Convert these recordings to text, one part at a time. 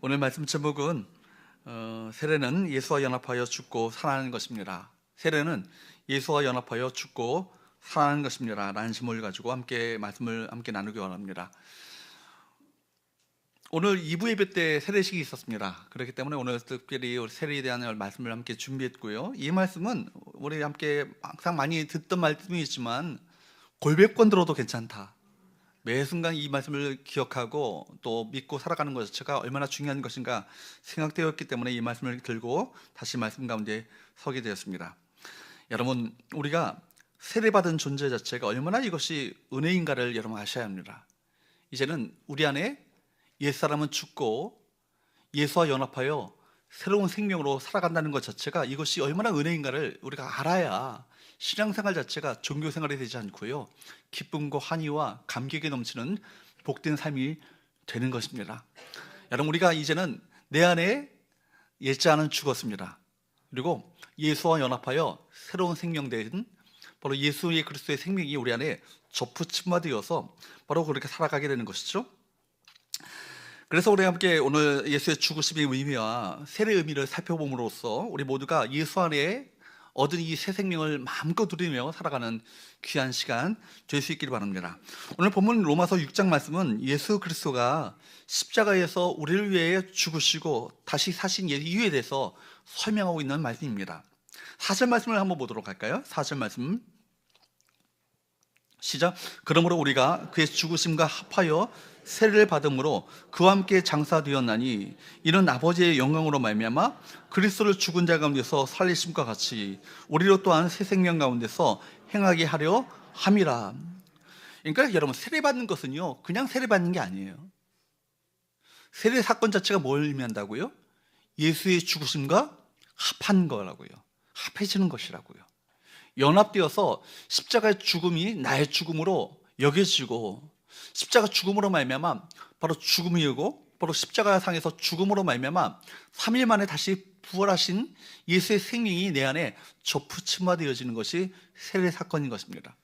오늘 말씀 제목은 세례는 예수와 연합하여 죽고 살아나는 것입니다. 세례는 예수와 연합하여 죽고 살아나는 것입니다 라는 제목을 가지고 말씀을 함께 나누기 원합니다. 오늘 2부 예배 때 세례식이 있었습니다. 그렇기 때문에 오늘 특별히 세례에 대한 말씀을 함께 준비했고요. 이 말씀은 우리 함께 항상 많이 듣던 말씀이지만 골백번 들어도 괜찮다, 매 순간 이 말씀을 기억하고 또 믿고 살아가는 것 자체가 얼마나 중요한 것인가 생각되었기 때문에 이 말씀을 들고 다시 말씀 가운데 서게 되었습니다. 여러분, 우리가 세례받은 존재 자체가 얼마나 이것이 은혜인가를 여러분 아셔야 합니다. 이제는 우리 안에 옛사람은 죽고 예수와 연합하여 새로운 생명으로 살아간다는 것 자체가 이것이 얼마나 은혜인가를 우리가 알아야 신앙생활 자체가 종교생활이 되지 않고요, 기쁨과 환희와 감격에 넘치는 복된 삶이 되는 것입니다. 여러분, 우리가 이제는 내 안에 옛자는 죽었습니다. 그리고 예수와 연합하여 새로운 생명된 바로 예수의 그리스도의 생명이 우리 안에 접붙임화되어서 바로 그렇게 살아가게 되는 것이죠. 그래서 우리 함께 오늘 예수의 죽으심의 의미와 세례의 의미를 살펴봄으로써 우리 모두가 예수 안에 얻은 이 새 생명을 마음껏 누리며 살아가는 귀한 시간 될 수 있기를 바랍니다. 오늘 본문 로마서 6장 말씀은 예수 그리스도가 십자가에서 우리를 위해 죽으시고 다시 사신 이유에 대해서 설명하고 있는 말씀입니다. 4절 말씀을 한번 보도록 할까요? 4절 말씀 시작. 그러므로 우리가 그의 죽으심과 합하여 세례를 받음으로 그와 함께 장사되었나니 이는 아버지의 영광으로 말미암아 그리스도를 죽은 자 가운데서 살리심과 같이 우리로 또한 새 생명 가운데서 행하게 하려 함이라. 그러니까 여러분, 세례받는 것은요 그냥 세례받는 게 아니에요. 세례 사건 자체가 뭘 의미한다고요? 예수의 죽으심과 합한 거라고요. 합해지는 것이라고요. 연합되어서 십자가의 죽음이 나의 죽음으로 여겨지고 십자가 죽음으로 말미암아 바로 죽음이고 바로 십자가 상에서 죽음으로 말미암아 3일 만에 다시 부활하신 예수의 생명이 내 안에 접붙임화되어지는 것이 세례 사건인 것입니다.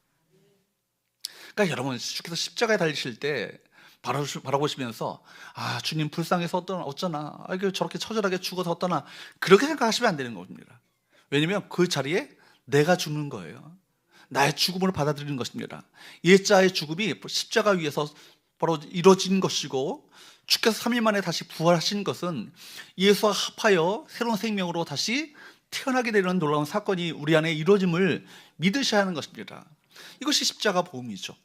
그러니까 여러분, 주께서 십자가에 달리실 때 바라보시면서 주님 불쌍해서 어쩌나, 저렇게 처절하게 죽어서 어떠나, 그렇게 생각하시면 안 되는 겁니다. 왜냐하면 그 자리에 내가 죽는 거예요. 나의 죽음을 받아들이는 것입니다. 옛자의 죽음이 십자가 위에서 바로 이루어진 것이고 주께서 3일 만에 다시 부활하신 것은 예수와 합하여 새로운 생명으로 다시 태어나게 되는 놀라운 사건이 우리 안에 이루어짐을 믿으셔야 하는 것입니다. 이것이 십자가 복음이죠.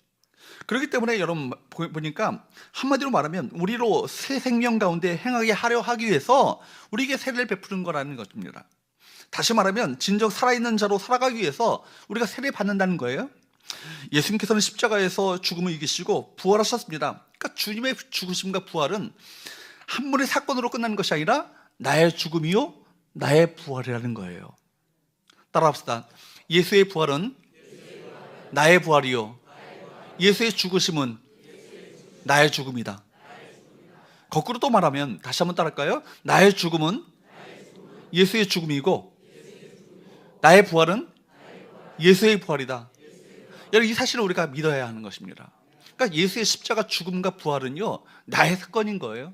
그렇기 때문에 여러분 보니까 한마디로 말하면 우리로 새 생명 가운데 행하게 하려 하기 위해서 우리에게 세례를 베푸는 거라는 것입니다. 다시 말하면 진정 살아있는 자로 살아가기 위해서 우리가 세례 받는다는 거예요. 예수님께서는 십자가에서 죽음을 이기시고 부활하셨습니다. 그러니까 주님의 죽으심과 부활은 한 번의 사건으로 끝나는 것이 아니라 나의 죽음이요 나의 부활이라는 거예요. 따라합시다. 예수의 부활은 나의 부활이요 예수의 죽으심은 나의 죽음이다. 거꾸로 또 말하면 다시 한번 따라할까요? 나의 죽음은 예수의 죽음이고 나의 부활은 예수의 부활이다. 여러분, 이 사실을 우리가 믿어야 하는 것입니다. 그러니까 예수의 십자가 죽음과 부활은요 나의 사건인 거예요.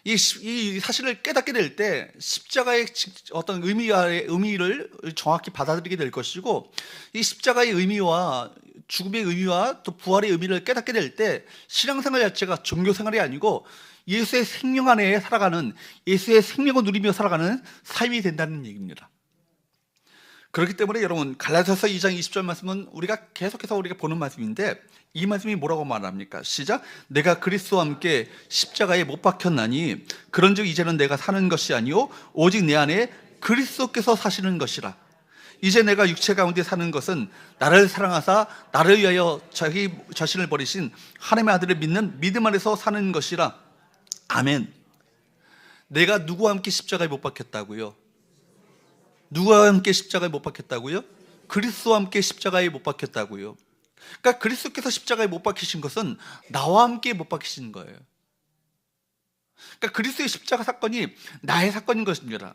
이 사실을 깨닫게 될 때 십자가의 어떤 의미를 정확히 받아들이게 될 것이고, 이 십자가의 의미와 죽음의 의미와 또 부활의 의미를 깨닫게 될 때 신앙생활 자체가 종교생활이 아니고 예수의 생명 안에 살아가는, 예수의 생명을 누리며 살아가는 삶이 된다는 얘기입니다. 그렇기 때문에 여러분, 갈라디아서 2장 20절 말씀은 우리가 계속해서 우리가 보는 말씀인데, 이 말씀이 뭐라고 말합니까? 시작. 내가 그리스도와 함께 십자가에 못 박혔나니 그런즉 이제는 내가 사는 것이 아니요 오직 내 안에 그리스도께서 사시는 것이라. 이제 내가 육체 가운데 사는 것은 나를 사랑하사 나를 위하여 자기 자신을 버리신 하나님의 아들을 믿는 믿음 안에서 사는 것이라. 아멘. 내가 누구와 함께 십자가에 못 박혔다고요? 누구와 함께 십자가에 못 박혔다고요? 그리스도와 함께 십자가에 못 박혔다고요. 그러니까 그리스도께서 십자가에 못 박히신 것은 나와 함께 못 박히신 거예요. 그러니까 그리스도의 십자가 사건이 나의 사건인 것입니다.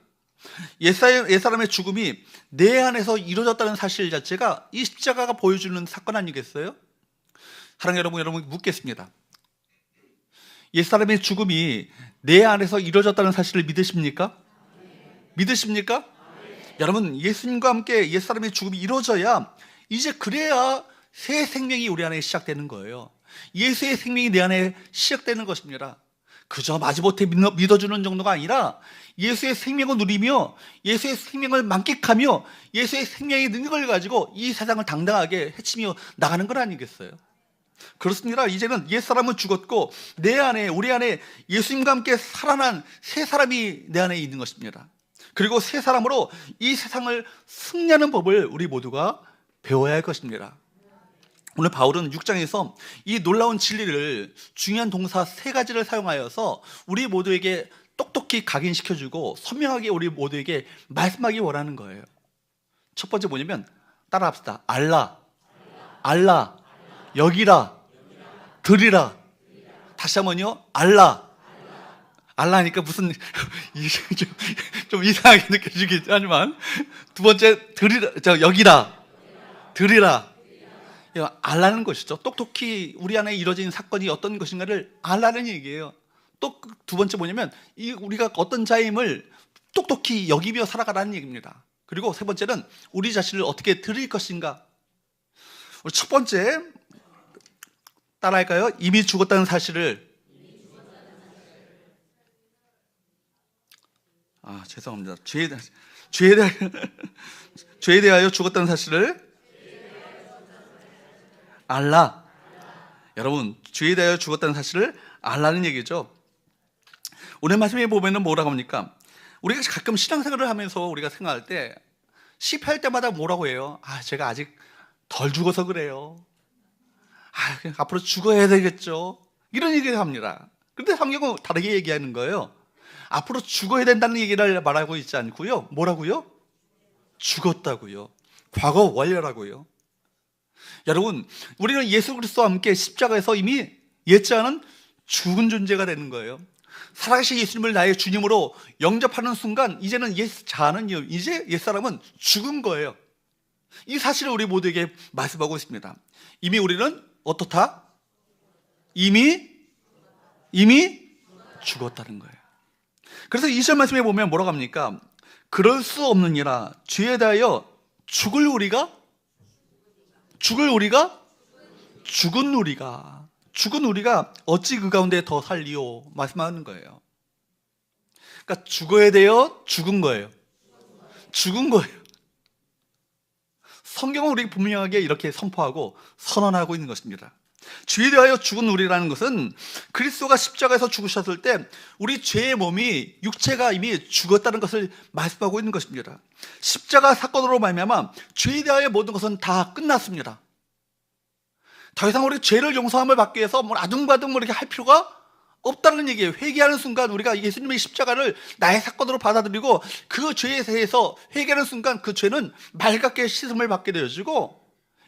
옛사람의 죽음이 내 안에서 이루어졌다는 사실 자체가 이 십자가가 보여주는 사건 아니겠어요? 사랑하는 여러분 묻겠습니다. 옛사람의 죽음이 내 안에서 이루어졌다는 사실을 믿으십니까? 믿으십니까? 여러분, 예수님과 함께 옛사람의 죽음이 이루어져야, 이제 그래야 새 생명이 우리 안에 시작되는 거예요. 예수의 생명이 내 안에 시작되는 것입니다. 그저 마지못해 믿어주는 정도가 아니라 예수의 생명을 누리며 예수의 생명을 만끽하며 예수의 생명의 능력을 가지고 이 세상을 당당하게 헤치며 나가는 건 아니겠어요? 그렇습니다. 이제는 옛사람은 죽었고 내 안에, 우리 안에 예수님과 함께 살아난 새 사람이 내 안에 있는 것입니다. 그리고 새 사람으로 이 세상을 승리하는 법을 우리 모두가 배워야 할 것입니다. 오늘 바울은 6장에서 이 놀라운 진리를, 중요한 동사 3가지를 사용하여서 우리 모두에게 똑똑히 각인시켜주고 선명하게 우리 모두에게 말씀하기 원하는 거예요. 첫 번째 뭐냐면, 따라합시다. 알라, 알라, 여기라, 들이라. 다시 한번요. 알라. 알라 하니까 무슨 좀 이상하게 느껴지긴 하지만, 두 번째 들이라, 여기라, 들이라. 알라는 것이죠. 똑똑히 우리 안에 이루어진 사건이 어떤 것인가를 알라는 얘기예요. 또 두 번째 뭐냐면, 우리가 어떤 자임을 똑똑히 여기며 살아가라는 얘기입니다. 그리고 세 번째는 우리 자신을 어떻게 드릴 것인가. 우리 첫 번째 따라할까요? 이미 죽었다는 사실을. 죄송합니다. 죄에 대하여 죽었다는 사실을 알라. 여러분, 죄에 대하여 죽었다는 사실을 알라는 얘기죠. 오늘 말씀에 보면은 뭐라고 합니까? 우리가 가끔 신앙생활을 하면서 우리가 생각할 때, 실패할 때마다 뭐라고 해요? 제가 아직 덜 죽어서 그래요. 그냥 앞으로 죽어야 되겠죠. 이런 얘기를 합니다. 그런데 성경은 다르게 얘기하는 거예요. 앞으로 죽어야 된다는 얘기를 말하고 있지 않고요. 뭐라고요? 죽었다고요. 과거 완료라고요. 여러분, 우리는 예수 그리스도와 함께 십자가에서 이미 옛자는 죽은 존재가 되는 거예요. 살아계신 예수님을 나의 주님으로 영접하는 순간, 이제는 옛자는요, 이제 옛사람은 죽은 거예요. 이 사실을 우리 모두에게 말씀하고 있습니다. 이미 우리는 어떻다? 이미 죽었다는 거예요. 그래서 2절 말씀에 보면 뭐라고 합니까? 그럴 수 없느니라. 죄에 대하여 죽은 우리가 어찌 그 가운데 더 살리오 말씀하는 거예요. 그러니까 죽어야 돼요? 죽은 거예요? 죽은 거예요. 성경은 우리 분명하게 이렇게 선포하고 선언하고 있는 것입니다. 죄에 대하여 죽은 우리라는 것은 그리스도가 십자가에서 죽으셨을 때 우리 죄의 몸이, 육체가 이미 죽었다는 것을 말씀하고 있는 것입니다. 십자가 사건으로 말미암아 죄에 대하여 모든 것은 다 끝났습니다. 더 이상 우리 죄를 용서함을 받기 위해서 아둥바둥 이렇게 할 필요가 없다는 얘기예요. 회개하는 순간 우리가 예수님의 십자가를 나의 사건으로 받아들이고 그 죄에 대해서 회개하는 순간 그 죄는 맑게 씻음을 받게 되어지고,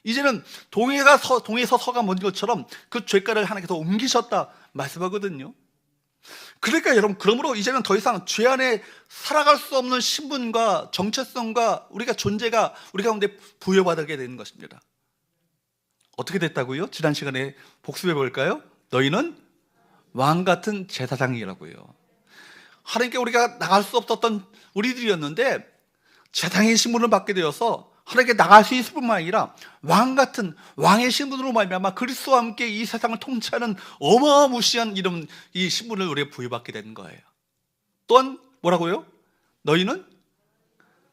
이제는 동에서 서가 먼 것처럼 그 죄가를 하나님께서 옮기셨다 말씀하거든요. 그러니까 여러분, 그러므로 이제는 더 이상 죄 안에 살아갈 수 없는 신분과 정체성과 우리가 존재가 우리 가운데 부여받게 되는 것입니다. 어떻게 됐다고요? 지난 시간에 복습해 볼까요? 너희는 왕 같은 제사장이라고요. 하나님께 우리가 나갈 수 없었던 우리들이었는데 제사장의 신분을 받게 되어서 하나님께 나갈 수 있을 뿐만 아니라 왕 같은 왕의 신분으로 말미암아 그리스도와 함께 이 세상을 통치하는 어마무시한 이 신분을 우리가 부여받게 되는 거예요. 또한 뭐라고요? 너희는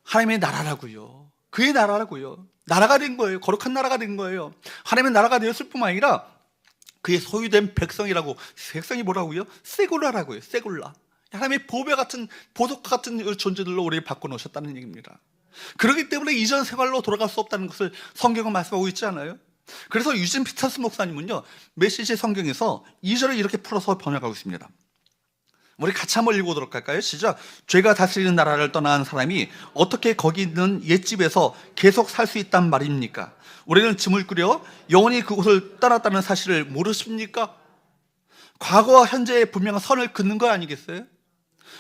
하나님의 나라라고요. 그의 나라라고요. 나라가 된 거예요. 거룩한 나라가 된 거예요. 하나님의 나라가 되었을 뿐만 아니라 그의 소유된 백성이라고. 백성이 뭐라고요? 세굴라라고요. 세굴라. 하나님의 보배 같은, 보석 같은 존재들로 우리를 바꿔놓으셨다는 얘기입니다. 그렇기 때문에 이전 생활로 돌아갈 수 없다는 것을 성경은 말씀하고 있지 않아요? 그래서 유진 피터스 목사님은요, 메시지 성경에서 2절을 이렇게 풀어서 번역하고 있습니다. 우리 같이 한번 읽어보도록 할까요? 시작. 죄가 다스리는 나라를 떠난 사람이 어떻게 거기 있는 옛집에서 계속 살 수 있단 말입니까? 우리는 짐을 꾸려 영원히 그곳을 떠났다는 사실을 모르십니까? 과거와 현재의 분명한 선을 긋는 거 아니겠어요?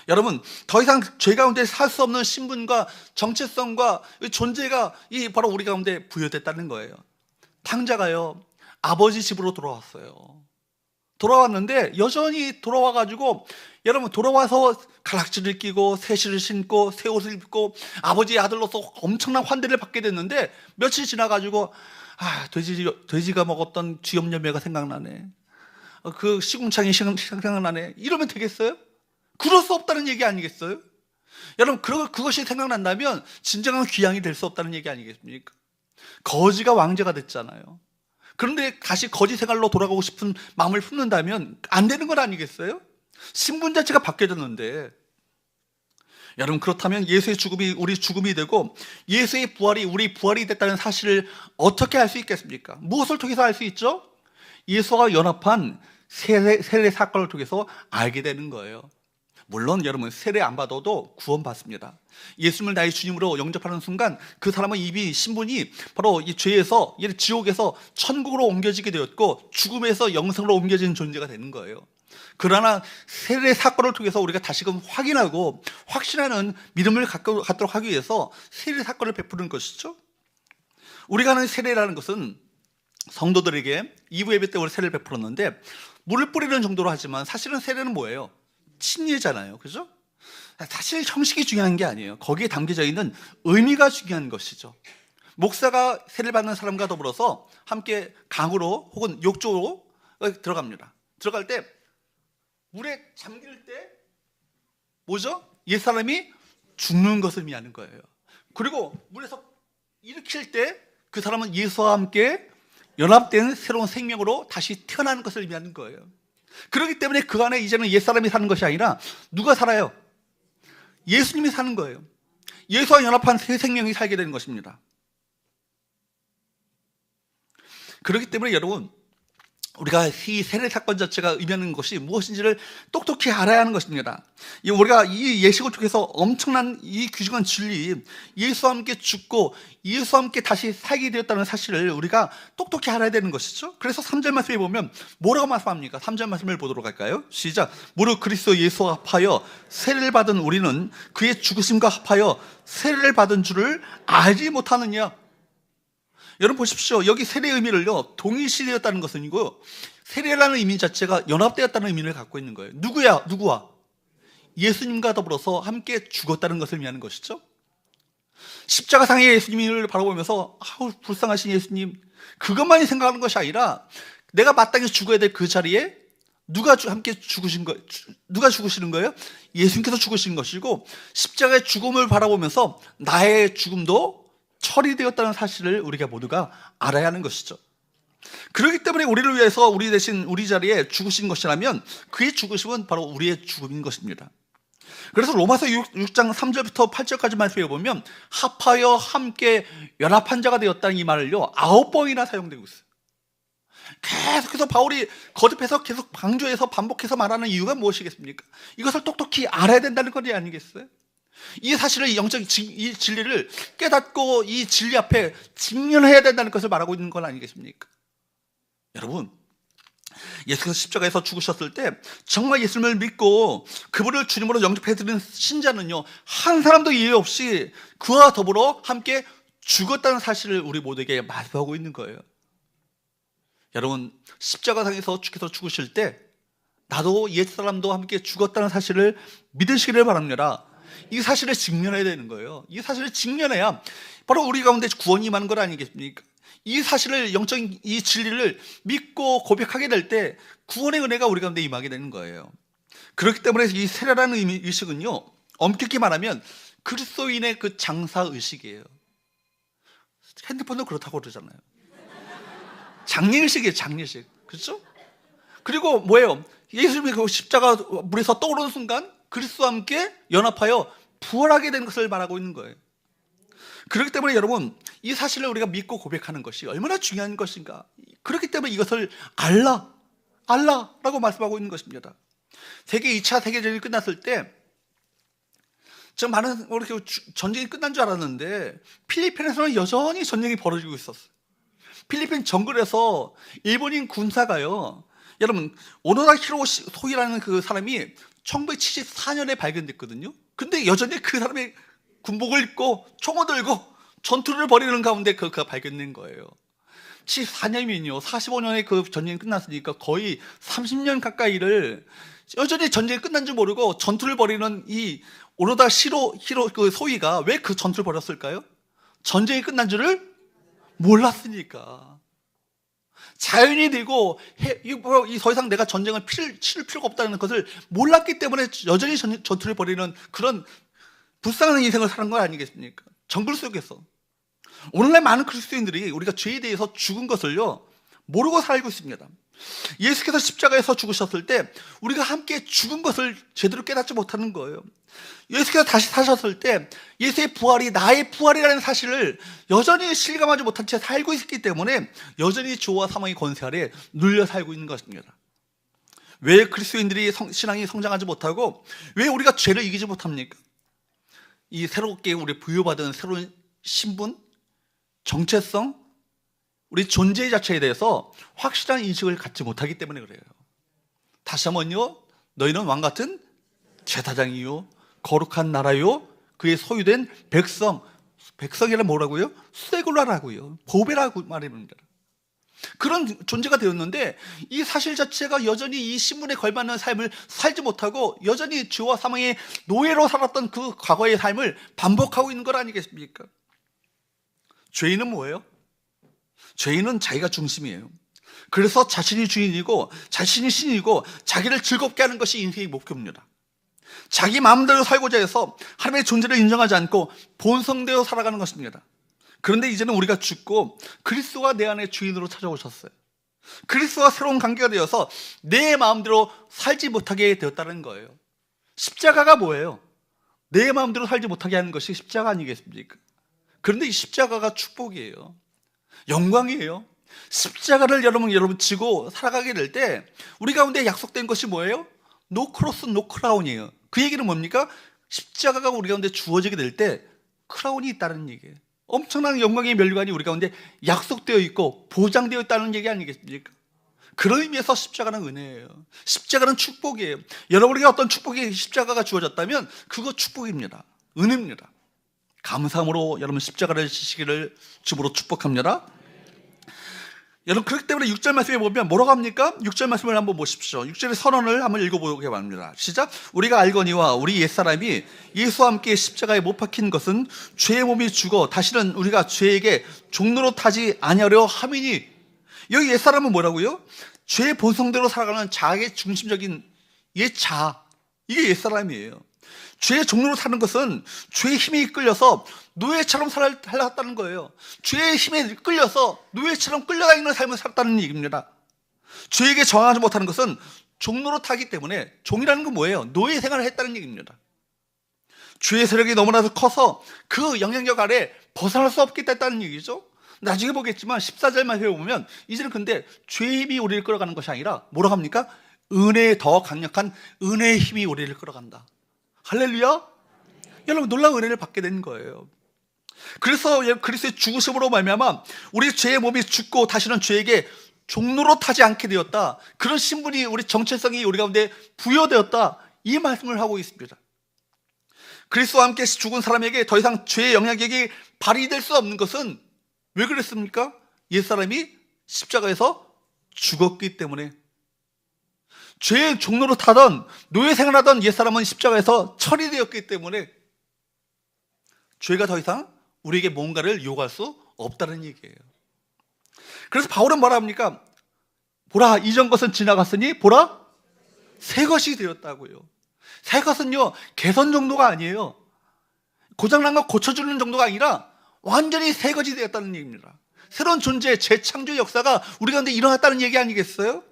여러분, 더 이상 죄 가운데 살 수 없는 신분과 정체성과 존재가 바로 우리 가운데 부여됐다는 거예요. 탕자가요, 아버지 집으로 돌아왔어요. 돌아왔는데 여전히 돌아와가지고 여러분 돌아와서 가락지를 끼고 새실을 신고 새 옷을 입고 아버지의 아들로서 엄청난 환대를 받게 됐는데 며칠 지나가지고 돼지가 먹었던 쥐염염매가 생각나네. 그 시궁창이 생각나네. 이러면 되겠어요? 그럴 수 없다는 얘기 아니겠어요? 여러분 그것이 생각난다면 진정한 귀양이 될 수 없다는 얘기 아니겠습니까? 거지가 왕제가 됐잖아요. 그런데 다시 거지 생활로 돌아가고 싶은 마음을 품는다면 안 되는 건 아니겠어요? 신분 자체가 바뀌어졌는데 여러분 그렇다면 예수의 죽음이 우리 죽음이 되고 예수의 부활이 우리 부활이 됐다는 사실을 어떻게 알 수 있겠습니까? 무엇을 통해서 알 수 있죠? 예수와 연합한 세례 사건을 통해서 알게 되는 거예요. 물론 여러분 세례 안 받아도 구원받습니다. 예수님을 나의 주님으로 영접하는 순간 그 사람의 신분이 바로 이 죄에서 지옥에서 천국으로 옮겨지게 되었고 죽음에서 영생으로 옮겨지는 존재가 되는 거예요. 그러나 세례 사건을 통해서 우리가 다시금 확인하고 확신하는 믿음을 갖도록 하기 위해서 세례 사건을 베푸는 것이죠. 우리가 하는 세례라는 것은 성도들에게 2부 예배 때 우리 세례를 베풀었는데 물을 뿌리는 정도로 하지만 사실은 세례는 뭐예요? 침례잖아요. 그죠? 사실 형식이 중요한 게 아니에요. 거기에 담겨져 있는 의미가 중요한 것이죠. 목사가 세례를 받는 사람과 더불어서 함께 강으로 혹은 욕조로 들어갑니다. 들어갈 때 물에 잠길 때 뭐죠? 옛사람이 죽는 것을 의미하는 거예요. 그리고 물에서 일으킬 때 그 사람은 예수와 함께 연합된 새로운 생명으로 다시 태어나는 것을 의미하는 거예요. 그렇기 때문에 그 안에 이제는 옛사람이 사는 것이 아니라 누가 살아요? 예수님이 사는 거예요. 예수와 연합한 새 생명이 살게 되는 것입니다. 그렇기 때문에 여러분 우리가 이 세례 사건 자체가 의미하는 것이 무엇인지를 똑똑히 알아야 하는 것입니다. 우리가 이 예식을 통해서 엄청난 이 귀중한 진리, 예수와 함께 죽고 예수와 함께 다시 살게 되었다는 사실을 우리가 똑똑히 알아야 되는 것이죠. 그래서 3절 말씀에 보면 뭐라고 말씀합니까? 3절 말씀을 보도록 할까요? 시작. 무릇 그리스도 예수와 합하여 세례를 받은 우리는 그의 죽으심과 합하여 세례를 받은 줄을 알지 못하느냐. 여러분 보십시오. 여기 세례의 의미를요 동일시되었다는 것은 아니고 세례라는 의미 자체가 연합되었다는 의미를 갖고 있는 거예요. 누구와? 예수님과 더불어서 함께 죽었다는 것을 의미하는 것이죠. 십자가상의 예수님을 바라보면서 아우 불쌍하신 예수님, 그것만이 생각하는 것이 아니라 내가 마땅히 죽어야 될 그 자리에 누가 죽으시는 거예요? 예수님께서 죽으신 것이고 십자가의 죽음을 바라보면서 나의 죽음도 처리되었다는 사실을 우리가 모두가 알아야 하는 것이죠. 그렇기 때문에 우리를 위해서 우리 대신 우리 자리에 죽으신 것이라면 그의 죽으심은 바로 우리의 죽음인 것입니다. 그래서 로마서 6장 3절부터 8절까지 말씀해 보면 합하여 함께 연합한 자가 되었다는 이 말을요 9번이나 사용되고 있어요. 계속해서 바울이 거듭해서 계속 강조해서 반복해서 말하는 이유가 무엇이겠습니까? 이것을 똑똑히 알아야 된다는 것이 아니겠어요? 이 사실을 이 진리를 깨닫고 이 진리 앞에 직면해야 된다는 것을 말하고 있는 건 아니겠습니까? 여러분, 예수께서 십자가에서 죽으셨을 때 정말 예수님을 믿고 그분을 주님으로 영접해드리는 신자는요 한 사람도 예외 없이 그와 더불어 함께 죽었다는 사실을 우리 모두에게 말씀하고 있는 거예요. 여러분, 십자가상에서 주께서 죽으실 때 나도 옛사람도 함께 죽었다는 사실을 믿으시기를 바랍니다. 이 사실을 직면해야 되는 거예요. 이 사실을 직면해야 바로 우리 가운데 구원이 임하는 것 아니겠습니까? 이 사실을 영적인 이 진리를 믿고 고백하게 될 때 구원의 은혜가 우리 가운데 임하게 되는 거예요. 그렇기 때문에 이 세례라는 의식은요 엄격히 말하면 그리스도인의 그 장사 의식이에요. 핸드폰도 그렇다고 그러잖아요. 장례의식이에요. 장례식. 그렇죠? 그리고 뭐예요? 예수님이 그 십자가 물에서 떠오르는 순간 그리스도와 함께 연합하여 부활하게 된 것을 말하고 있는 거예요. 그렇기 때문에 여러분 이 사실을 우리가 믿고 고백하는 것이 얼마나 중요한 것인가. 그렇기 때문에 이것을 알라라고 말씀하고 있는 것입니다. 세계 2차 세계대전이 끝났을 때 전 많은 이렇게 전쟁이 끝난 줄 알았는데 필리핀에서는 여전히 전쟁이 벌어지고 있었어요. 필리핀 정글에서 일본인 군사가요, 여러분 오노다 히로소이라는 그 사람이 1974년에 발견됐거든요. 근데 여전히 그 사람이 군복을 입고 총을 들고 전투를 벌이는 가운데 그가 발견된 거예요. 74년이면요 45년의 그 전쟁이 끝났으니까 거의 30년 가까이를 여전히 전쟁이 끝난 줄 모르고 전투를 벌이는 이 오노다 히로 그 소위가 왜 그 전투를 벌였을까요? 전쟁이 끝난 줄을 몰랐으니까. 자연이 되고 더 이상 내가 전쟁을 치를 필요가 없다는 것을 몰랐기 때문에 여전히 전투를 벌이는 그런 불쌍한 인생을 사는 거 아니겠습니까? 정글 속에서. 오늘날 많은 그리스도인들이 우리가 죄에 대해서 죽은 것을요 모르고 살고 있습니다. 예수께서 십자가에서 죽으셨을 때 우리가 함께 죽은 것을 제대로 깨닫지 못하는 거예요. 예수께서 다시 사셨을 때 예수의 부활이 나의 부활이라는 사실을 여전히 실감하지 못한 채 살고 있기 때문에 여전히 죄와 사망의 권세 아래 눌려 살고 있는 것입니다. 왜 그리스도인들이 신앙이 성장하지 못하고 왜 우리가 죄를 이기지 못합니까? 이 새롭게 우리 부여받은 새로운 신분, 정체성, 우리 존재 자체에 대해서 확실한 인식을 갖지 못하기 때문에 그래요. 다시 한번요, 너희는 왕같은 제사장이요 거룩한 나라요 그의 소유된 백성이란 뭐라고요? 세굴라라고요, 보배라고 말합니다. 그런 존재가 되었는데 이 사실 자체가 여전히 이 신분에 걸맞는 삶을 살지 못하고 여전히 죄와 사망의 노예로 살았던 그 과거의 삶을 반복하고 있는 것 아니겠습니까? 죄인은 뭐예요? 죄인은 자기가 중심이에요. 그래서 자신이 주인이고 자신이 신이고 자기를 즐겁게 하는 것이 인생의 목표입니다. 자기 마음대로 살고자 해서 하나님의 존재를 인정하지 않고 본성대로 살아가는 것입니다. 그런데 이제는 우리가 죽고 그리스도가 내 안에 주인으로 찾아오셨어요. 그리스도와 새로운 관계가 되어서 내 마음대로 살지 못하게 되었다는 거예요. 십자가가 뭐예요? 내 마음대로 살지 못하게 하는 것이 십자가 아니겠습니까? 그런데 이 십자가가 축복이에요. 영광이에요. 십자가를 여러분 지고 살아가게 될 때 우리 가운데 약속된 것이 뭐예요? 노 크로스 노 크라운이에요. 그 얘기는 뭡니까? 십자가가 우리 가운데 주어지게 될 때 크라운이 있다는 얘기예요. 엄청난 영광의 면류관이 우리 가운데 약속되어 있고 보장되어 있다는 얘기 아니겠습니까? 그런 의미에서 십자가는 은혜예요. 십자가는 축복이에요. 여러분에게 어떤 축복이 십자가가 주어졌다면 그거 축복입니다. 은혜입니다. 감사함으로 여러분 십자가를 지시기를 주으로 축복합니다. 여러분 그렇기 때문에 6절 말씀에 보면 뭐라고 합니까? 6절 말씀을 한번 보십시오. 6절의 선언을 한번 읽어보게 합니다. 시작. 우리가 알거니와 우리 옛사람이 예수와 함께 십자가에 못 박힌 것은 죄의 몸이 죽어 다시는 우리가 죄에게 종로로 타지 아니하려 함이니. 여기 옛사람은 뭐라고요? 죄의 본성대로 살아가는 자아의 중심적인 옛자, 이게 옛사람이에요. 죄의 종로로 사는 것은 죄의 힘에 이끌려서 노예처럼 살았다는 거예요. 죄의 힘에 끌려서 노예처럼 끌려다니는 삶을 살았다는 얘기입니다. 죄에게 저항하지 못하는 것은 종로로 타기 때문에, 종이라는 건 뭐예요? 노예 생활을 했다는 얘기입니다. 죄의 세력이 너무나도 커서 그 영향력 아래 벗어날 수 없게 됐다는 얘기죠. 나중에 보겠지만 14절 말씀에 보면 이제는 근데 죄의 힘이 우리를 끌어가는 것이 아니라 뭐라고 합니까? 은혜의 더 강력한 은혜의 힘이 우리를 끌어간다. 할렐루야. 여러분 놀라운 은혜를 받게 된 거예요. 그래서 그리스도의 죽으심으로 말미암아 우리 죄의 몸이 죽고 다시는 죄에게 종로로 타지 않게 되었다. 그런 신분이, 우리 정체성이 우리 가운데 부여되었다, 이 말씀을 하고 있습니다. 그리스도와 함께 죽은 사람에게 더 이상 죄의 영향력이 발휘될 수 없는 것은 왜 그랬습니까? 옛사람이 십자가에서 죽었기 때문에. 죄의 종로로 타던 노예 생활하던 옛사람은 십자가에서 처리되었기 때문에 죄가 더 이상 우리에게 뭔가를 요구할 수 없다는 얘기예요. 그래서 바울은 뭐라 합니까? 보라, 이전 것은 지나갔으니 보라, 새 것이 되었다고요. 새 것은요 개선 정도가 아니에요. 고장난 거 고쳐주는 정도가 아니라 완전히 새 것이 되었다는 얘기입니다. 새로운 존재, 재창조 역사가 우리 가운데 일어났다는 얘기 아니겠어요?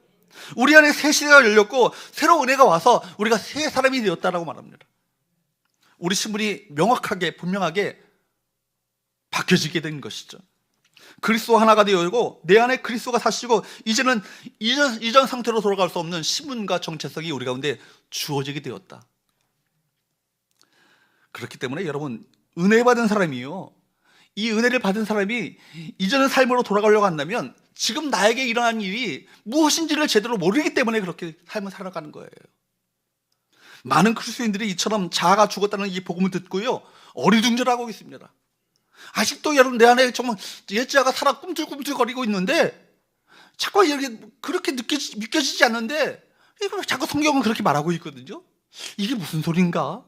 우리 안에 새 시대가 열렸고 새로운 은혜가 와서 우리가 새 사람이 되었다라고 말합니다. 우리 신분이 명확하게 분명하게 바뀌어지게 된 것이죠. 그리스도 하나가 되어있고 내 안에 그리스도가 사시고 이제는 이전 상태로 돌아갈 수 없는 신분과 정체성이 우리 가운데 주어지게 되었다. 그렇기 때문에 여러분, 은혜 받은 사람이요, 이 은혜를 받은 사람이 이전의 삶으로 돌아가려고 한다면 지금 나에게 일어난 일이 무엇인지를 제대로 모르기 때문에 그렇게 삶을 살아가는 거예요. 많은 그리스도인들이 이처럼 자아가 죽었다는 이 복음을 듣고요 어리둥절하고 있습니다. 아직도 여러분 내 안에 정말 옛자가 살아 꿈틀꿈틀거리고 있는데 자꾸 이렇게 그렇게 믿겨지지 않는데 이거 자꾸 성경은 그렇게 말하고 있거든요. 이게 무슨 소린가?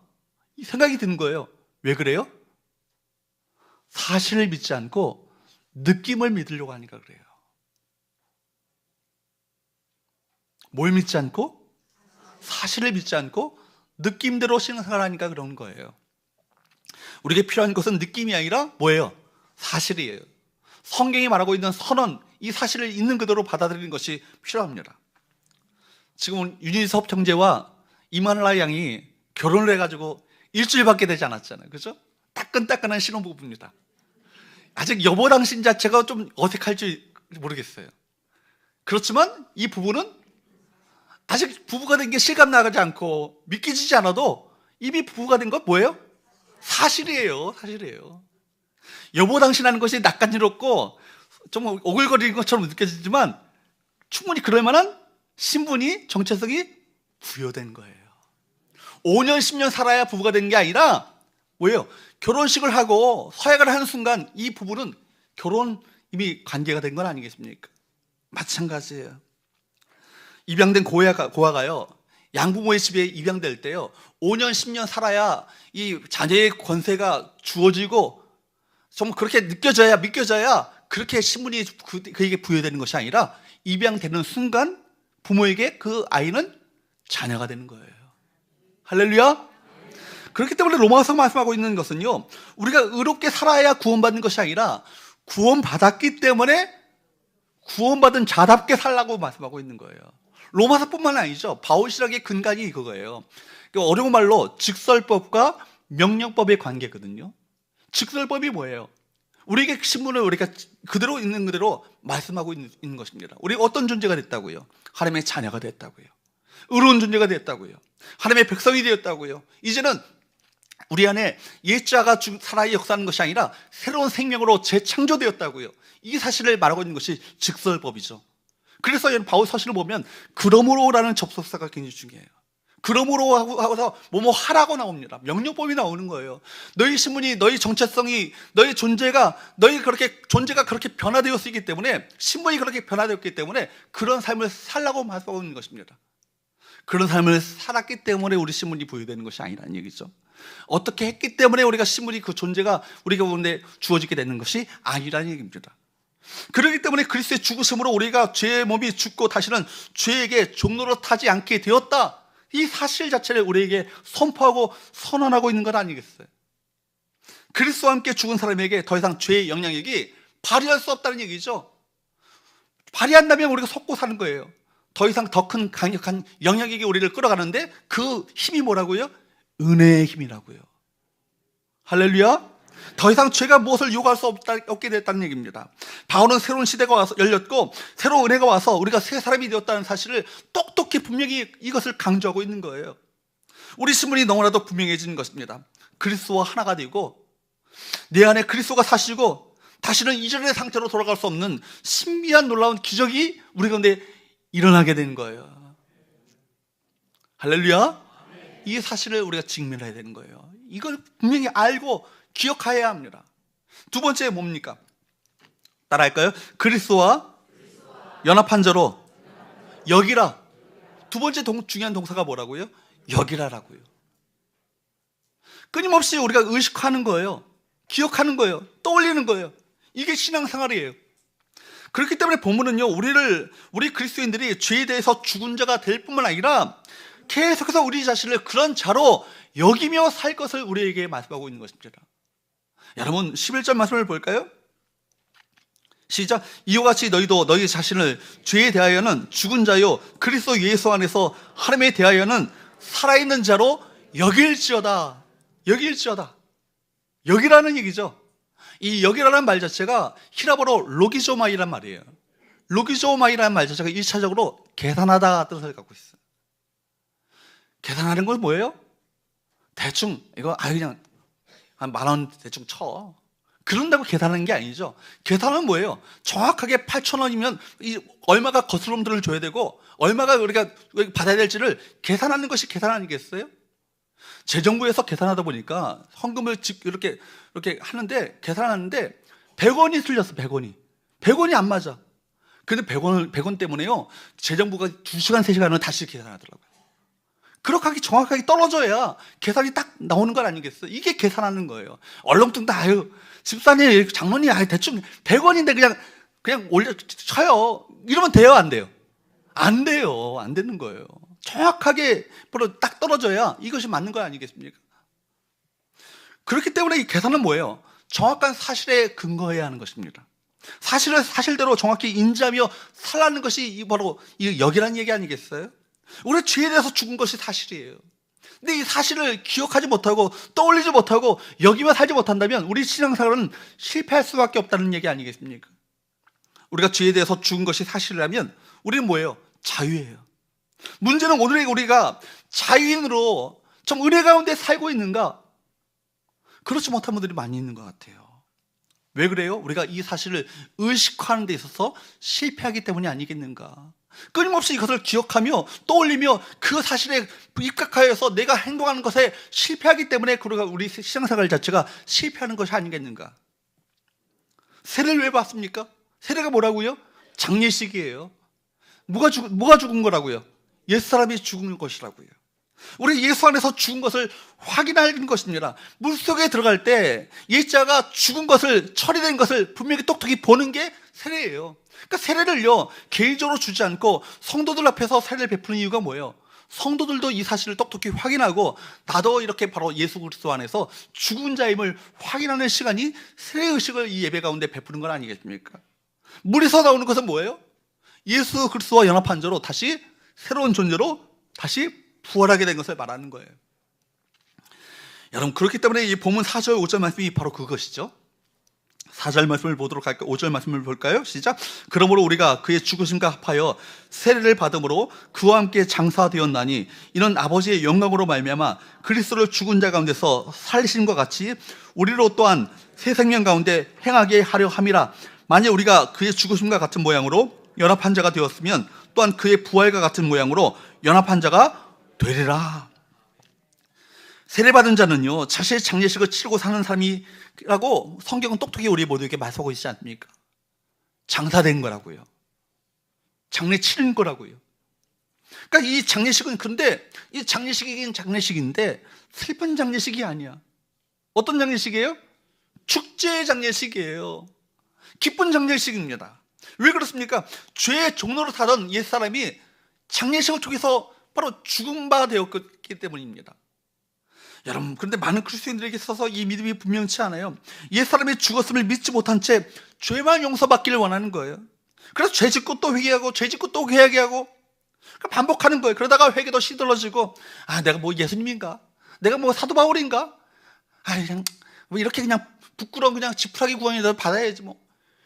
이 생각이 드는 거예요. 왜 그래요? 사실을 믿지 않고 느낌을 믿으려고 하니까 그래요. 뭘 믿지 않고? 사실을 믿지 않고 느낌대로 신앙생활하니까 그런 거예요. 우리에게 필요한 것은 느낌이 아니라 뭐예요? 사실이에요. 성경이 말하고 있는 선언, 이 사실을 있는 그대로 받아들이는 것이 필요합니다. 지금 윤희섭 형제와 이만라 양이 결혼을 해가지고 일주일밖에 되지 않았잖아요. 그죠? 따끈따끈한 신혼부부입니다. 아직 여보 당신 자체가 좀 어색할지 모르겠어요. 그렇지만 이 부부는 아직 부부가 된 게 실감 나지 않고 믿기지지 않아도 이미 부부가 된 건 뭐예요? 사실이에요. 사실이에요. 여보 당신하는 것이 낯간지럽고 좀 오글거리는 것처럼 느껴지지만 충분히 그럴 만한 신분이, 정체성이 부여된 거예요. 5년 10년 살아야 부부가 된 게 아니라 뭐예요? 결혼식을 하고 서약을 하는 순간 이 부부는 결혼 이미 관계가 된 건 아니겠습니까? 마찬가지예요. 입양된 고아가요, 양부모의 집에 입양될 때요, 5년 10년 살아야 이 자녀의 권세가 주어지고 정말 그렇게 느껴져야, 믿겨져야 그렇게 신분이 그에게 부여되는 것이 아니라 입양되는 순간 부모에게 그 아이는 자녀가 되는 거예요. 할렐루야. 그렇기 때문에 로마서 말씀하고 있는 것은요, 우리가 의롭게 살아야 구원받는 것이 아니라 구원받았기 때문에 구원받은 자답게 살라고 말씀하고 있는 거예요. 로마서뿐만 아니죠. 바울 시락의 근간이 그거예요. 어려운 말로 직설법과 명령법의 관계거든요. 직설법이 뭐예요? 우리에게 신분을 우리가 그대로 있는 그대로 말씀하고 있는 것입니다. 우리가 어떤 존재가 됐다고요? 하나님의 자녀가 됐다고요. 의로운 존재가 됐다고요. 하나님의 백성이 되었다고요. 이제는 우리 안에 옛자가 살아 역사하는 것이 아니라 새로운 생명으로 재창조되었다고요. 이 사실을 말하고 있는 것이 직설법이죠. 그래서 바울 서신을 보면 그러므로라는 접속사가 굉장히 중요해요. 그러므로 하고서 뭐뭐 하라고 나옵니다. 명령법이 나오는 거예요. 너희 신분이, 너희 정체성이, 너희 존재가, 존재가 그렇게 변화되었기 때문에, 신분이 그렇게 변화되었기 때문에 그런 삶을 살라고 말하고 있는 것입니다. 그런 삶을 살았기 때문에 우리 신분이 부여되는 것이 아니라는 얘기죠. 어떻게 했기 때문에 우리가 신분이, 그 존재가 우리가 가운데 주어지게 되는 것이 아니라는 얘기입니다. 그렇기 때문에 그리스도의 죽으심으로 우리가 죄의 몸이 죽고 다시는 죄에게 종로로 타지 않게 되었다, 이 사실 자체를 우리에게 선포하고 선언하고 있는 것 아니겠어요? 그리스도와 함께 죽은 사람에게 더 이상 죄의 영향력이 발휘할 수 없다는 얘기죠. 발휘한다면 우리가 속고 사는 거예요. 더 이상 더 큰 강력한 영향력이 우리를 끌어가는데 그 힘이 뭐라고요? 은혜의 힘이라고요. 할렐루야. 더 이상 죄가 무엇을 요구할 수 없게 됐다는 얘기입니다. 바울은 새로운 시대가 열렸고 새로운 은혜가 와서 우리가 새 사람이 되었다는 사실을 똑똑히 분명히 이것을 강조하고 있는 거예요. 우리 신분이 너무나도 분명해진 것입니다. 그리스도와 하나가 되고 내 안에 그리스도가 사시고 다시는 이전의 상태로 돌아갈 수 없는 신비한 놀라운 기적이 우리 가운데 일어나게 된 거예요. 할렐루야. 이 사실을 우리가 직면해야 되는 거예요. 이걸 분명히 알고 기억해야 합니다. 두 번째 뭡니까? 따라할까요? 그리스도와 연합한 자로 여기라. 두 번째 중요한 동사가 뭐라고요? 여기라라고요. 끊임없이 우리가 의식하는 거예요. 기억하는 거예요. 떠올리는 거예요. 이게 신앙생활이에요. 그렇기 때문에 본문은요, 우리 그리스도인들이 죄에 대해서 죽은 자가 될 뿐만 아니라 계속해서 우리 자신을 그런 자로 여기며 살 것을 우리에게 말씀하고 있는 것입니다. 여러분 11절 말씀을 볼까요? 시작. 이와 같이 너희도 너희 자신을 죄에 대하여는 죽은 자요 그리스도 예수 안에서 하나님에 대하여는 살아있는 자로 여길지어다. 여길지어다. 여기라는 얘기죠. 이 여기라는 말 자체가 히라보로 로기조마이란 말이에요. 로기조마이라는 말 자체가 1차적으로 계산하다 뜻을 갖고 있어요. 계산하는 건 뭐예요? 대충 이거 그냥 한 10,000원 대충 쳐. 그런다고 계산하는 게 아니죠. 계산은 뭐예요? 정확하게 8,000원이면 얼마가 거스름들을 줘야 되고 얼마가 우리가 받아야 될지를 계산하는 것이 계산 아니겠어요? 재정부에서 계산하다 보니까 헌금을 이렇게 하는데 계산하는데 100원이 틀렸어. 100원이 안 맞아. 근데 100원 때문에요, 재정부가 2시간 3시간을 다시 계산하더라고요. 그렇게 정확하게 떨어져야 계산이 딱 나오는 건 아니겠어? 이게 계산하는 거예요. 얼렁뚱땅, 아유, 집사님, 장로님, 아유, 대충 100원인데 그냥 쳐요. 이러면 돼요, 안 돼요? 안 돼요. 안 되는 거예요. 정확하게 바로 딱 떨어져야 이것이 맞는 거 아니겠습니까? 그렇기 때문에 이 계산은 뭐예요? 정확한 사실에 근거해야 하는 것입니다. 사실을 사실대로 정확히 인지하며 살라는 것이 바로 여기라는 얘기 아니겠어요? 우리 죄에 대해서 죽은 것이 사실이에요. 근데 이 사실을 기억하지 못하고 떠올리지 못하고 여기만 살지 못한다면 우리 신앙생활은 실패할 수밖에 없다는 얘기 아니겠습니까? 우리가 죄에 대해서 죽은 것이 사실이라면 우리는 뭐예요? 자유예요. 문제는 오늘 우리가 자유인으로 좀 은혜 가운데 살고 있는가? 그렇지 못한 분들이 많이 있는 것 같아요. 왜 그래요? 우리가 이 사실을 의식화하는 데 있어서 실패하기 때문이 아니겠는가? 끊임없이 이것을 기억하며 떠올리며 그 사실에 입각하여서 내가 행동하는 것에 실패하기 때문에 우리 신앙생활 자체가 실패하는 것이 아니겠는가? 세례를 왜 받습니까? 세례가 뭐라고요? 장례식이에요. 뭐가 죽은 거라고요? 옛사람이 죽은 것이라고요. 우리 예수 안에서 죽은 것을 확인하는 것입니다. 물속에 들어갈 때 옛자가 죽은 것을, 처리된 것을 분명히 똑똑히 보는 게 세례예요. 그러니까 세례를요, 개인적으로 주지 않고 성도들 앞에서 세례를 베푸는 이유가 뭐예요? 성도들도 이 사실을 똑똑히 확인하고 나도 이렇게 바로 예수 그리스도 안에서 죽은 자임을 확인하는 시간이 세례의식을 이 예배 가운데 베푸는 건 아니겠습니까? 물에서 나오는 것은 뭐예요? 예수 그리스도와 연합한 자로 다시 새로운 존재로 다시 부활하게 된 것을 말하는 거예요. 여러분, 그렇기 때문에 이 본문 4절 5절 말씀이 바로 그것이죠. 4절 말씀을 보도록 할까요? 5절 말씀을 볼까요? 시작. 그러므로 우리가 그의 죽으심과 합하여 세례를 받음으로 그와 함께 장사되었나니 이는 아버지의 영광으로 말미암아 그리스도를 죽은 자 가운데서 살리심과 같이 우리로 또한 새 생명 가운데 행하게 하려 함이라. 만약 우리가 그의 죽으심과 같은 모양으로 연합한 자가 되었으면 또한 그의 부활과 같은 모양으로 연합한 자가 되리라. 세례받은 자는요, 자신의 장례식을 치르고 사는 사람이라고 성경은 똑똑히 우리 모두에게 말하고 있지 않습니까? 장사된 거라고요. 장례 치른 거라고요. 그러니까 이 장례식은, 그런데 이 장례식이긴 장례식인데 슬픈 장례식이 아니야. 어떤 장례식이에요? 축제의 장례식이에요. 기쁜 장례식입니다. 왜 그렇습니까? 죄의 종로로 사던 옛사람이 장례식을 통해서 바로 죽은 바 되었기 때문입니다. 여러분, 그런데 많은 그리스도인들에게 있어서 이 믿음이 분명치 않아요. 옛사람이 죽었음을 믿지 못한 채 죄만 용서받기를 원하는 거예요. 그래서 죄 짓고 또 회개하고 죄 짓고 또 회개하고 반복하는 거예요. 그러다가 회개도 시들어지고, 내가 뭐 예수님인가? 내가 뭐 사도 바울인가? 그냥 뭐 이렇게 그냥 부끄러운 그냥 지푸라기 구원이라도 받아야지 뭐.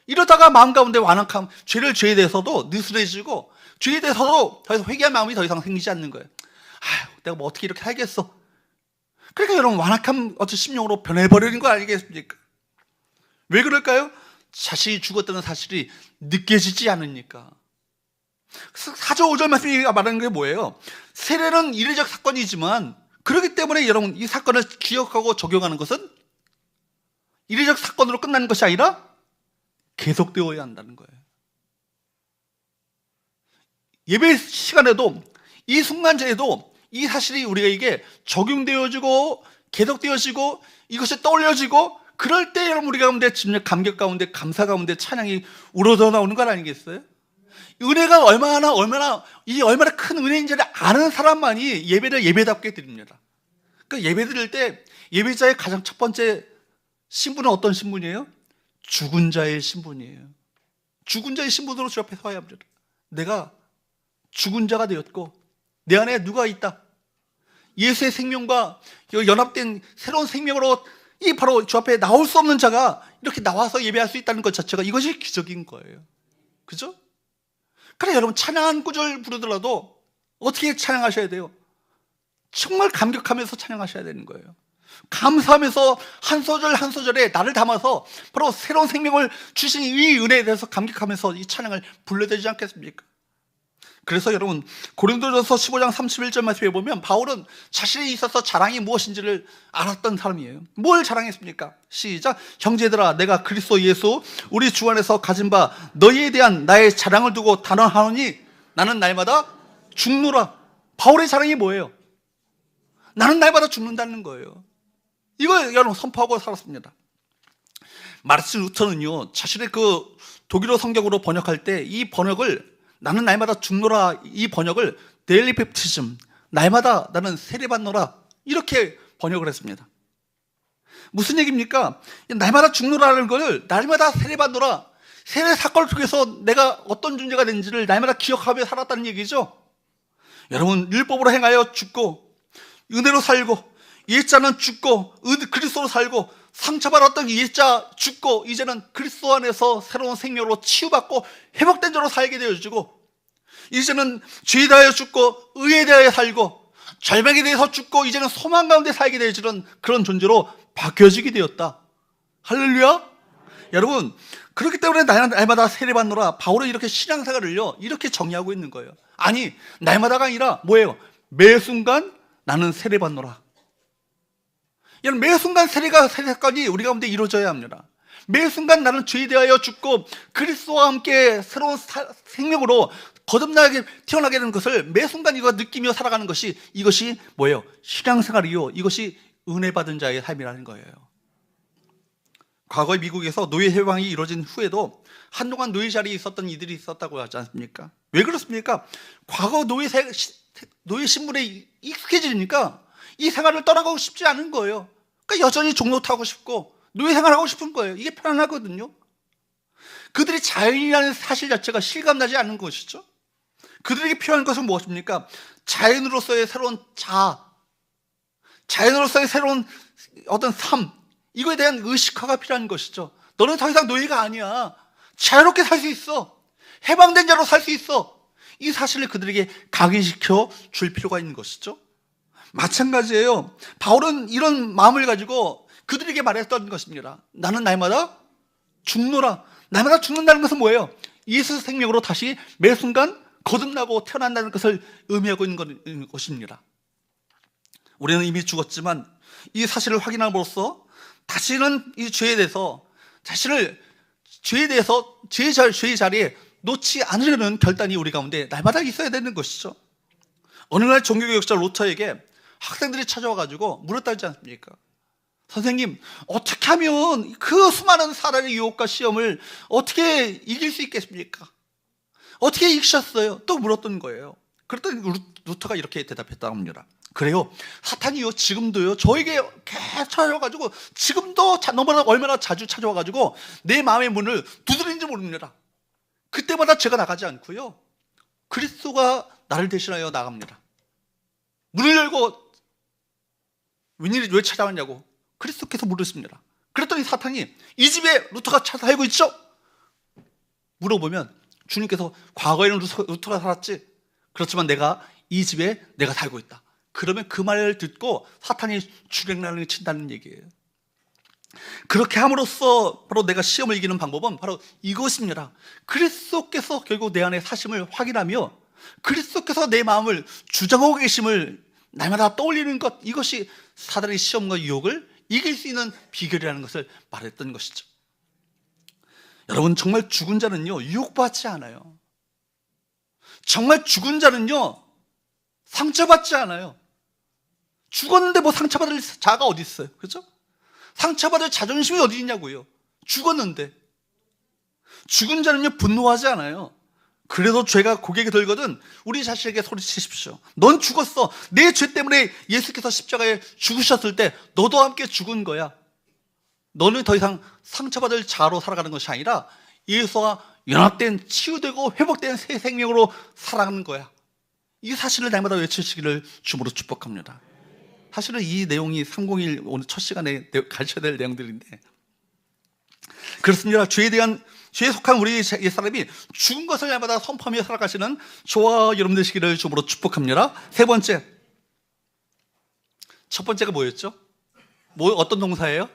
이러다가 마음 가운데 완악함, 죄에 대해서도 느슨해지고 죄에 대해서도 더 이상 회개할 마음이 더 이상 생기지 않는 거예요. 내가 뭐 어떻게 이렇게 살겠어? 그러니까 여러분, 완악한 어떤 심령으로 변해버리는 거 아니겠습니까? 왜 그럴까요? 자신이 죽었다는 사실이 느껴지지 않으니까. 4절 5절 말씀이 말하는 게 뭐예요? 세례는 이례적 사건이지만 그렇기 때문에 여러분, 이 사건을 기억하고 적용하는 것은 이례적 사건으로 끝나는 것이 아니라 계속되어야 한다는 거예요. 예배 시간에도 이 순간제에도 이 사실이 우리에게 적용되어지고 계속되어지고 이것이 떠올려지고 그럴 때 여러분, 우리 가운데 감격 가운데 감사 가운데 찬양이 우러져 나오는 것 아니겠어요? 은혜가 얼마나 큰 은혜인지를 아는 사람만이 예배를 예배답게 드립니다. 그러니까 예배 드릴 때 예배자의 가장 첫 번째 신분은 어떤 신분이에요? 죽은 자의 신분이에요. 죽은 자의 신분으로 주 앞에 서야 합니다. 내가 죽은 자가 되었고 내 안에 누가 있다. 예수의 생명과 연합된 새로운 생명으로 이 바로 주 앞에 나올 수 없는 자가 이렇게 나와서 예배할 수 있다는 것 자체가 이것이 기적인 거예요. 그죠? 그래, 여러분, 찬양 한 구절 부르더라도 어떻게 찬양하셔야 돼요? 정말 감격하면서 찬양하셔야 되는 거예요. 감사하면서 한 소절 한 소절에 나를 담아서 바로 새로운 생명을 주신 이 은혜에 대해서 감격하면서 이 찬양을 불러야 되지 않겠습니까? 그래서 여러분 고린도전서 15장 31절 말씀에 보면 바울은 자신에 있어서 자랑이 무엇인지를 알았던 사람이에요. 뭘 자랑했습니까? 시작. 형제들아, 내가 그리스도 예수 우리 주 안에서 가진 바 너희에 대한 나의 자랑을 두고 단언하노니 나는 날마다 죽노라. 바울의 자랑이 뭐예요? 나는 날마다 죽는다는 거예요. 이걸 여러분 선포하고 살았습니다. 마르틴 루터는요, 자신의 그 독일어 성경으로 번역할 때 이 번역을 나는 날마다 죽노라, 이 번역을 데일리 팹티즘, 날마다 나는 세례받노라, 이렇게 번역을 했습니다. 무슨 얘기입니까? 날마다 죽노라는 걸 날마다 세례받노라, 세례 사건을 통해서 내가 어떤 존재가 된지를 날마다 기억하며 살았다는 얘기죠. 여러분, 율법으로 행하여 죽고 은혜로 살고 옛자는 죽고 그리스도로 살고 상처받았던 옛자 죽고 이제는 그리스도 안에서 새로운 생명으로 치유받고 회복된 자로 살게 되어지고, 이제는 죄에 대하여 죽고 의에 대하여 살고 절망에 대해서 죽고 이제는 소망 가운데 살게 되어지는 그런 존재로 바뀌어지게 되었다. 할렐루야. 여러분, 그렇기 때문에 날마다 세례받노라, 바울은 이렇게 신앙생활을요 이렇게 정의하고 있는 거예요. 아니, 날마다가 아니라 뭐예요? 매 순간 나는 세례받노라. 여러분, 매 순간 세례 사건이 우리 가운데 이루어져야 합니다. 매 순간 나는 죄에 대하여 죽고 그리스도와 함께 새로운 생명으로 거듭나게 태어나게 되는 것을 매 순간 이거 느끼며 살아가는 것이, 이것이 뭐예요? 신앙생활이요, 이것이 은혜 받은 자의 삶이라는 거예요. 과거에 미국에서 노예 해방이 이루어진 후에도 한동안 노예 자리에 있었던 이들이 있었다고 하지 않습니까? 왜 그렇습니까? 과거 노예 신분에 익숙해지니까 이 생활을 떠나가고 싶지 않은 거예요. 그러니까 여전히 종로 타고 싶고 노예 생활하고 싶은 거예요. 이게 편안하거든요. 그들이 자연이라는 사실 자체가 실감나지 않는 것이죠. 그들에게 필요한 것은 무엇입니까? 자연으로서의 새로운 자연으로서의 새로운 어떤 삶, 이거에 대한 의식화가 필요한 것이죠. 너는 더 이상 노예가 아니야. 자유롭게 살 수 있어. 해방된 자로 살 수 있어. 이 사실을 그들에게 각인시켜 줄 필요가 있는 것이죠. 마찬가지예요. 바울은 이런 마음을 가지고 그들에게 말했던 것입니다. 나는 날마다 죽노라. 날마다 죽는다는 것은 뭐예요? 예수 생명으로 다시 매 순간 거듭나고 태어난다는 것을 의미하고 있는 것입니다. 우리는 이미 죽었지만 이 사실을 확인함으로써 다시는 이 죄에 대해서 죄의 자리에 놓지 않으려는 결단이 우리 가운데 날마다 있어야 되는 것이죠. 어느 날 종교개혁자 루터에게 학생들이 찾아와가지고 물었다지 않습니까? 선생님, 어떻게 하면 그 수많은 사단의 유혹과 시험을 어떻게 이길 수 있겠습니까? 어떻게 이기셨어요? 또 물었던 거예요. 그랬더니 루터가 이렇게 대답했다고 합니다. 그래요, 사탄이요 지금도요 저에게 계속 찾아와가지고, 지금도 너무나 얼마나 자주 찾아와가지고 내 마음의 문을 두드리는지 모릅니다. 그때마다 제가 나가지 않고요, 그리스도가 나를 대신하여 나갑니다. 문을 열고 왜 찾아왔냐고 그리스도께서 물으십니다. 그랬더니 사탄이, 이 집에 루터가 살고 있죠? 물어보면 주님께서, 과거에는 루터가 살았지, 그렇지만 내가 이 집에 내가 살고 있다. 그러면 그 말을 듣고 사탄이 주랭랑을 친다는 얘기예요. 그렇게 함으로써 바로 내가 시험을 이기는 방법은 바로 이것입니다. 그리스도께서 결국 내 안에 사심을 확인하며 그리스도께서 내 마음을 주장하고 계심을 날마다 떠올리는 것, 이것이 사단의 시험과 유혹을 이길 수 있는 비결이라는 것을 말했던 것이죠. 여러분, 정말 죽은 자는요 유혹받지 않아요. 정말 죽은 자는요 상처받지 않아요. 죽었는데 뭐 상처받을 자가 어디 있어요? 그렇죠? 상처받을 자존심이 어디 있냐고요. 죽었는데. 죽은 자는요 분노하지 않아요. 그래도 죄가 고개에 들거든 우리 자신에게 소리치십시오. 넌 죽었어. 내 죄 때문에 예수께서 십자가에 죽으셨을 때 너도 함께 죽은 거야. 너는 더 이상 상처받을 자로 살아가는 것이 아니라 예수와 연합된, 치유되고 회복된 새 생명으로 살아가는 거야. 이 사실을 날마다 외치시기를 주으로 축복합니다. 사실은 이 내용이 301 오늘 첫 시간에 가르쳐야 될 내용들인데, 그렇습니다. 죄에 속한 우리 옛사람이 죽은 것을 날마다 선포하며 살아가시는 저와 여러분 되시기를 주으로 축복합니다. 세 번째, 첫 번째가 뭐였죠? 어떤 동사예요?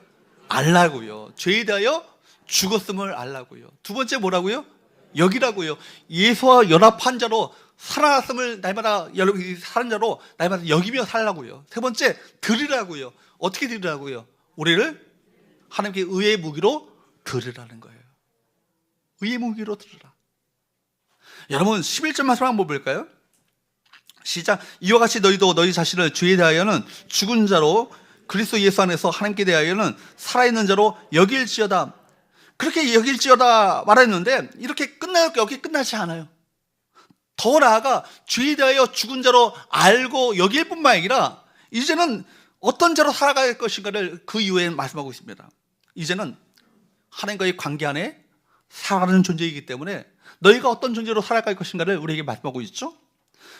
알라고요. 죄에 대하여 죽었음을 알라고요. 두 번째 뭐라고요? 여기라고요. 예수와 연합한 자로 살아났음을 날마다 여러분 사는 자로 날마다 여기며 살라고요. 세 번째, 드리라고요. 어떻게 드리라고요? 우리를 하나님께 의의 무기로 드리라는 거예요. 의의 무기로 드리라. 여러분 11절 말씀 한번 볼까요? 시작. 이와 같이 너희도 너희 자신을 주에 대하여는 죽은 자로 그리스도 예수 안에서 하나님께 대하여는 살아있는 자로 여길지어다. 그렇게 여길지어다 말했는데 이렇게 여기 끝나지 않아요. 더 나아가 주에 대하여 죽은 자로 알고 여길 뿐만 아니라 이제는 어떤 자로 살아갈 것인가를 그 이후에 말씀하고 있습니다. 이제는 하나님과의 관계 안에 살아가는 존재이기 때문에 너희가 어떤 존재로 살아갈 것인가를 우리에게 말씀하고 있죠.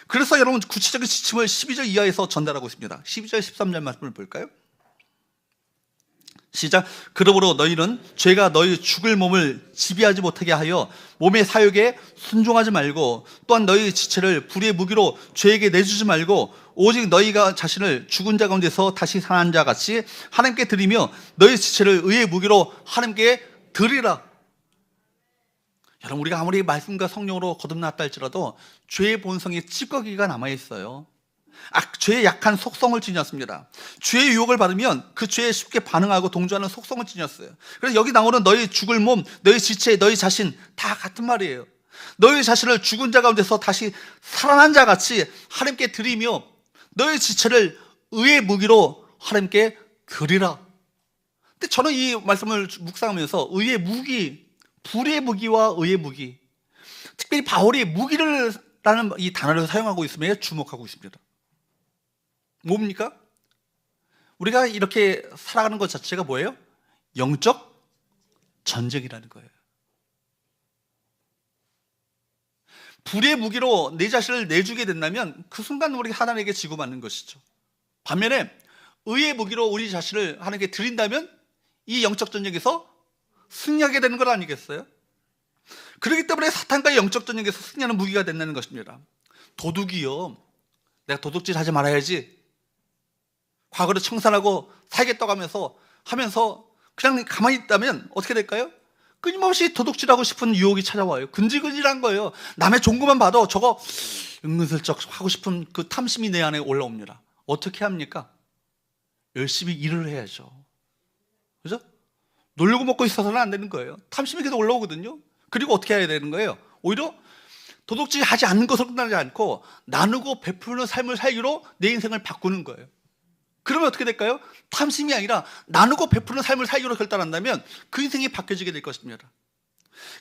그래서 여러분 구체적인 지침을 12절 이하에서 전달하고 있습니다. 12절 13절 말씀을 볼까요? 시작. 그러므로 너희는 죄가 너희 죽을 몸을 지배하지 못하게 하여 몸의 사욕에 순종하지 말고 또한 너희 지체를 불의 무기로 죄에게 내주지 말고 오직 너희가 자신을 죽은 자 가운데서 다시 살아난 자 같이 하나님께 드리며 너희 지체를 의의 무기로 하나님께 드리라. 여러분 우리가 아무리 말씀과 성령으로 거듭났다 할지라도 죄의 본성에 찌꺼기가 남아있어요. 죄의 약한 속성을 지녔습니다. 죄의 유혹을 받으면 그 죄에 쉽게 반응하고 동조하는 속성을 지녔어요. 그래서 여기 나오는 너희 죽을 몸, 너희 지체, 너희 자신 다 같은 말이에요. 너희 자신을 죽은 자 가운데서 다시 살아난 자 같이 하나님께 드리며 너희 지체를 의의 무기로 하나님께 드리라. 근데 저는 이 말씀을 묵상하면서 의의 무기, 불의 무기와 의의 무기, 특별히 바울이 무기라는 이 단어를 사용하고 있음에 주목하고 있습니다. 뭡니까? 우리가 이렇게 살아가는 것 자체가 뭐예요? 영적 전쟁이라는 거예요. 불의 무기로 내 자신을 내주게 된다면 그 순간 우리가 하나님에게 지고받는 것이죠. 반면에 의의 무기로 우리 자신을 하나님께 드린다면 이 영적 전쟁에서 승리하게 되는 것 아니겠어요? 그렇기 때문에 사탄과의 영적 전쟁에서 승리하는 무기가 된다는 것입니다. 도둑이요, 내가 도둑질 하지 말아야지, 과거를 청산하고 살겠다고 하면서 그냥 가만히 있다면 어떻게 될까요? 끊임없이 도둑질하고 싶은 유혹이 찾아와요. 근질근질한 거예요. 남의 좋은 것만 봐도 저거 은근슬쩍 하고 싶은 그 탐심이 내 안에 올라옵니다. 어떻게 합니까? 열심히 일을 해야죠. 그죠? 놀고 먹고 있어서는 안 되는 거예요. 탐심이 계속 올라오거든요. 그리고 어떻게 해야 되는 거예요? 오히려 도둑질 하지 않는 것으로 끝나지 않고 나누고 베푸는 삶을 살기로 내 인생을 바꾸는 거예요. 그러면 어떻게 될까요? 탐심이 아니라 나누고 베푸는 삶을 살기로 결단한다면 그 인생이 바뀌어지게 될 것입니다.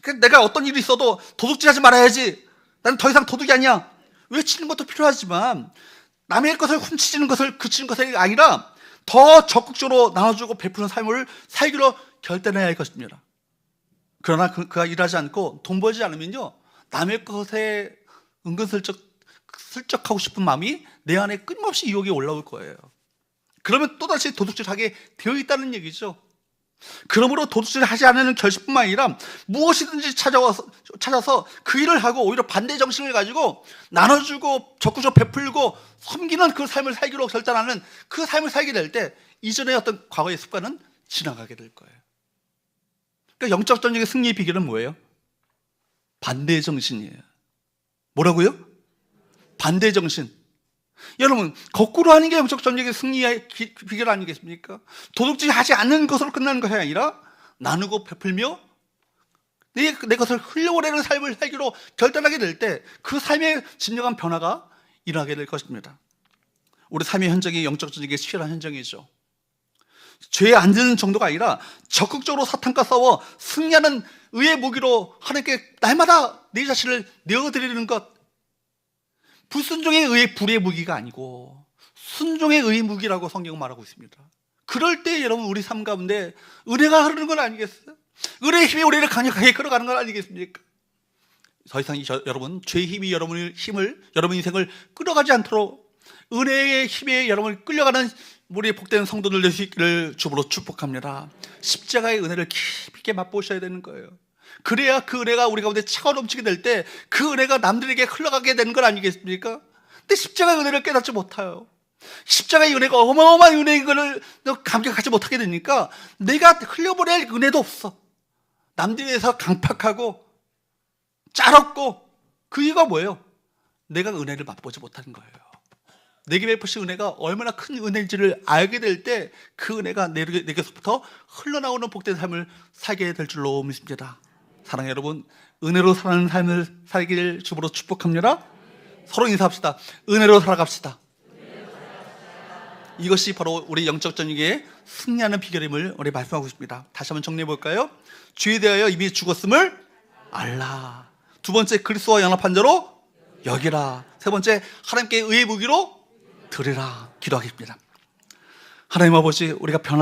그러니까 내가 어떤 일이 있어도 도둑질하지 말아야지, 나는 더 이상 도둑이 아니야, 외치는 것도 필요하지만 남의 것을 훔치는 것을 그치는 것이 아니라 더 적극적으로 나눠주고 베푸는 삶을 살기로 결단해야 할 것입니다. 그러나 그가 일하지 않고 돈 벌지 않으면요, 남의 것에 은근슬쩍 하고 싶은 마음이 내 안에 끊임없이 유혹이 올라올 거예요. 그러면 또다시 도둑질하게 되어 있다는 얘기죠. 그러므로 도둑질을 하지 않는 결심뿐만 아니라 무엇이든지 찾아서 그 일을 하고 오히려 반대 정신을 가지고 나눠주고 적극적으로 베풀고 섬기는 그 삶을 살기로 결단하는 그 삶을 살게 될 때 이전의 어떤 과거의 습관은 지나가게 될 거예요. 그러니까 영적 전쟁의 승리의 비결은 뭐예요? 반대 정신이에요. 뭐라고요? 반대 정신. 여러분, 거꾸로 하는 게 영적 전쟁의 승리의 비결 아니겠습니까? 도둑질 하지 않는 것으로 끝나는 것이 아니라 나누고 베풀며 내 것을 흘려보내는 삶을 살기로 결단하게 될 때 그 삶의 진정한 변화가 일어나게 될 것입니다. 우리 삶의 현장이 영적 전쟁의 치열한 현장이죠. 죄에 안 드는 정도가 아니라 적극적으로 사탄과 싸워 승리하는 의의 무기로 하나님께 날마다 내 자신을 내어드리는 것, 불순종의 의의 불의 무기가 아니고 순종의 의의 무기라고 성경은 말하고 있습니다. 그럴 때 여러분 우리 삶 가운데 은혜가 흐르는 건 아니겠어요? 은혜의 힘이 우리를 강력하게 끌어가는 건 아니겠습니까? 더 이상 여러분 죄의 힘이 여러분 인생을 끌어가지 않도록 은혜의 힘에 여러분을 끌려가는 우리 복된 성도들 될 수 있기를 주로 축복합니다. 십자가의 은혜를 깊게 맛보셔야 되는 거예요. 그래야 그 은혜가 우리 가운데 차고 넘치게 될 때 그 은혜가 남들에게 흘러가게 되는 건 아니겠습니까? 근데 십자가의 은혜를 깨닫지 못해요. 십자가의 은혜가 어마어마한 은혜인 것을 감격하지 못하게 되니까 내가 흘려보낼 은혜도 없어. 남들에 대해서 강팍하고 짜롭고, 그 이유가 뭐예요? 내가 은혜를 맛보지 못하는 거예요. 내게 베푸신 은혜가 얼마나 큰 은혜인지를 알게 될 때 그 은혜가 내게서부터 흘러나오는 복된 삶을 살게 될 줄로 믿습니다. 사랑하는 여러분, 은혜로 사는 삶을 살기를 주부로 축복합니다. 서로 인사합시다. 은혜로 살아갑시다. 이것이 바로 우리 영적 전쟁에 승리하는 비결임을 우리 말씀하고 싶습니다. 다시 한번 정리해 볼까요? 주에 대하여 이미 죽었음을 알라. 두 번째, 그리스도와 연합한 자로 여기라. 세 번째, 하나님께 의의 무기로 드리라. 기도하겠습니다. 하나님 아버지, 우리가 변화